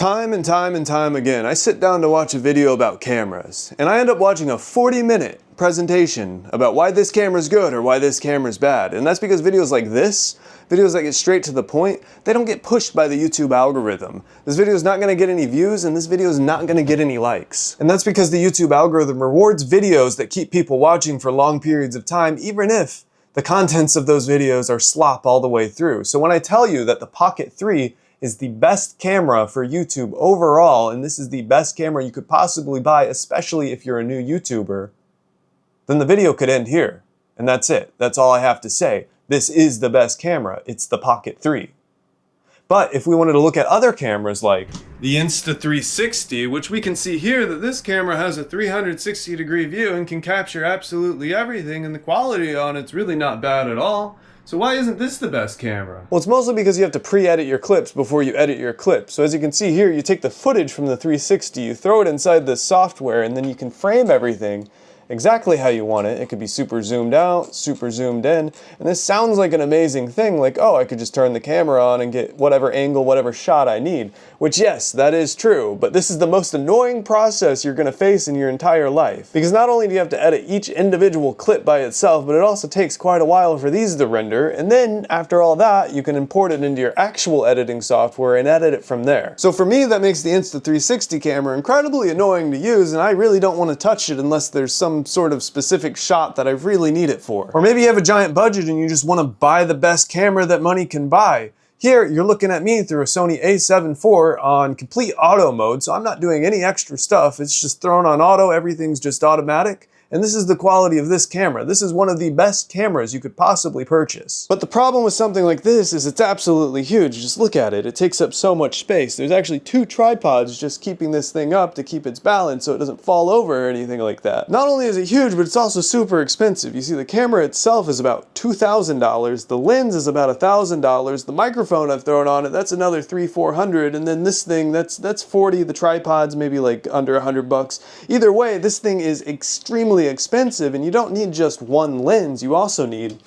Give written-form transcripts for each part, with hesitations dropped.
Time and time again, I sit down to watch a video about cameras, and I end up watching a 40-minute presentation about why this camera's good or why this camera's bad. And that's because videos like this, videos that get straight to the point, they don't get pushed by the YouTube algorithm. This video is not going to get any views, and this video is not going to get any likes. And that's because the YouTube algorithm rewards videos that keep people watching for long periods of time, even if the contents of those videos are slop all the way through. So when I tell you that the Pocket 3 is the best camera for YouTube overall, and this is the best camera you could possibly buy, especially if you're a new YouTuber, then the video could end here. And that's it. That's all I have to say. This is the best camera. It's the Pocket 3. But if we wanted to look at other cameras like the Insta 360, which we can see here that this camera has a 360-degree view and can capture absolutely everything, and the quality on it's really not bad at all. So why isn't this the best camera? Well, it's mostly because you have to pre-edit your clips before you edit your clips. So as you can see here, you take the footage from the 360, you throw it inside this software, and then you can frame everything exactly how you want it. It could be super zoomed out, super zoomed in, and this sounds like an amazing thing, like, oh, I could just turn the camera on and get whatever angle, whatever shot I need. Which, yes, that is true, but this is the most annoying process you're gonna face in your entire life. Because not only do you have to edit each individual clip by itself, but it also takes quite a while for these to render, and then, after all that, you can import it into your actual editing software and edit it from there. So for me, that makes the Insta360 camera incredibly annoying to use, and I really don't want to touch it unless there's some sort of specific shot that I really need it for. Or maybe you have a giant budget and you just want to buy the best camera that money can buy. Here, you're looking at me through a Sony A7IV on complete auto mode, so I'm not doing any extra stuff. It's just thrown on auto, everything's just automatic. And this is the quality of this camera. This is one of the best cameras you could possibly purchase. But the problem with something like this is it's absolutely huge. Just look at it. It takes up so much space. There's actually 2 tripods just keeping this thing up to keep its balance so it doesn't fall over or anything like that. Not only is it huge, but it's also super expensive. You see, the camera itself is about $2,000. The lens is about $1,000. The microphone I've thrown on it, that's another $300-400. And then this thing, that's $40. The tripod's maybe like under $100. Either way, this thing is extremely expensive, and you don't need just one lens. You also need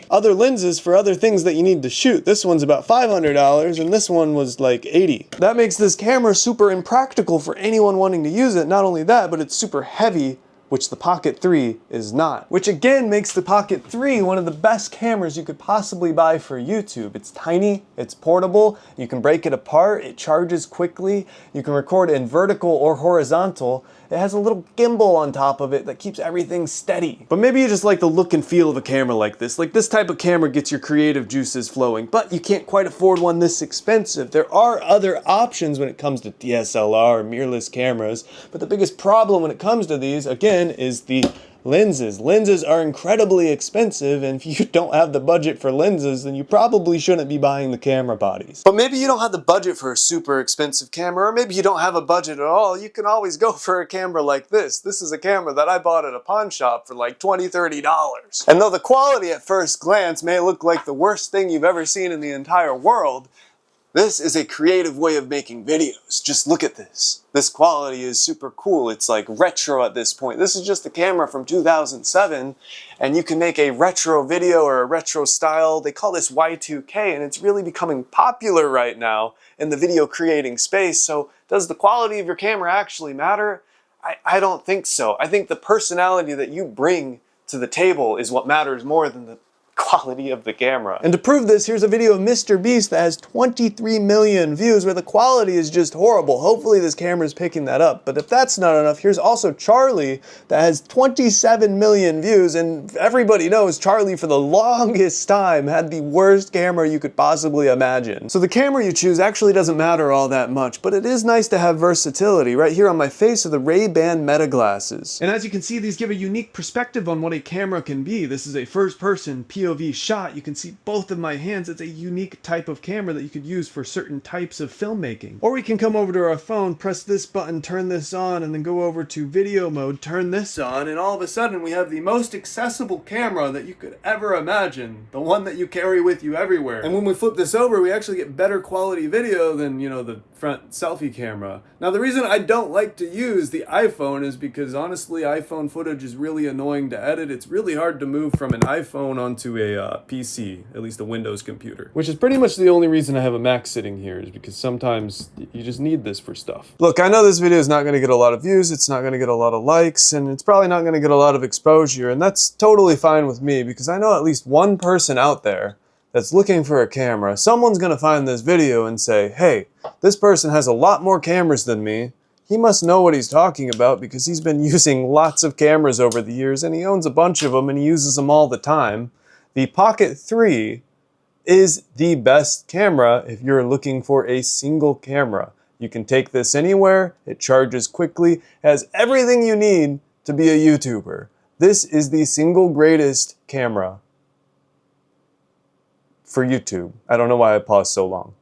other lenses for other things that you need to shoot. This one's about $500 and this one was like $80. That makes this camera super impractical for anyone wanting to use it. Not only that, but it's super heavy, which the Pocket 3 is not. Which again makes the Pocket 3 one of the best cameras you could possibly buy for YouTube. It's tiny, it's portable, you can break it apart, it charges quickly, you can record in vertical or horizontal. It has a little gimbal on top of it that keeps everything steady. But maybe you just like the look and feel of a camera like this. Like this type of camera gets your creative juices flowing, but you can't quite afford one this expensive. There are other options when it comes to DSLR or mirrorless cameras, but the biggest problem when it comes to these, again, is the lenses. Lenses are incredibly expensive, and if you don't have the budget for lenses, then you probably shouldn't be buying the camera bodies. But maybe you don't have the budget for a super expensive camera, or maybe you don't have a budget at all. You can always go for a camera like this. This is a camera that I bought at a pawn shop for like $20-30. And though the quality at first glance may look like the worst thing you've ever seen in the entire world, this is a creative way of making videos. Just look at this. This quality is super cool. It's like retro at this point. This is just a camera from 2007, and you can make a retro video or a retro style. They call this Y2K, and it's really becoming popular right now in the video creating space. So does the quality of your camera actually matter? I don't think so. I think the personality that you bring to the table is what matters more than the quality of the camera. And to prove this, here's a video of Mr. Beast that has 23 million views where the quality is just horrible. Hopefully this camera is picking that up. But if that's not enough, here's also Charlie that has 27 million views, and everybody knows Charlie for the longest time had the worst camera you could possibly imagine. So the camera you choose actually doesn't matter all that much, but it is nice to have versatility. Right here on my face are the Ray-Ban Meta glasses. And as you can see, these give a unique perspective on what a camera can be. This is a first-person POV shot. You can see both of my hands. It's a unique type of camera that you could use for certain types of filmmaking. Or we can come over to our phone, press this button, turn this on, and then go over to video mode, turn this on, and all of a sudden we have the most accessible camera that you could ever imagine. The one that you carry with you everywhere. And when we flip this over, we actually get better quality video than, you know, the front selfie camera. Now the reason I don't like to use the iPhone is because honestly iPhone footage is really annoying to edit. It's really hard to move from an iPhone onto a PC, at least a Windows computer. Which is pretty much the only reason I have a Mac sitting here, is because sometimes you just need this for stuff. Look, I know this video is not going to get a lot of views, it's not going to get a lot of likes, and it's probably not going to get a lot of exposure, and that's totally fine with me, because I know at least one person out there that's looking for a camera. Someone's going to find this video and say, hey, this person has a lot more cameras than me. He must know what he's talking about because he's been using lots of cameras over the years and he owns a bunch of them and he uses them all the time. The Pocket 3 is the best camera if you're looking for a single camera. You can take this anywhere, it charges quickly, has everything you need to be a YouTuber. This is the single greatest camera for YouTube. I don't know why I paused so long.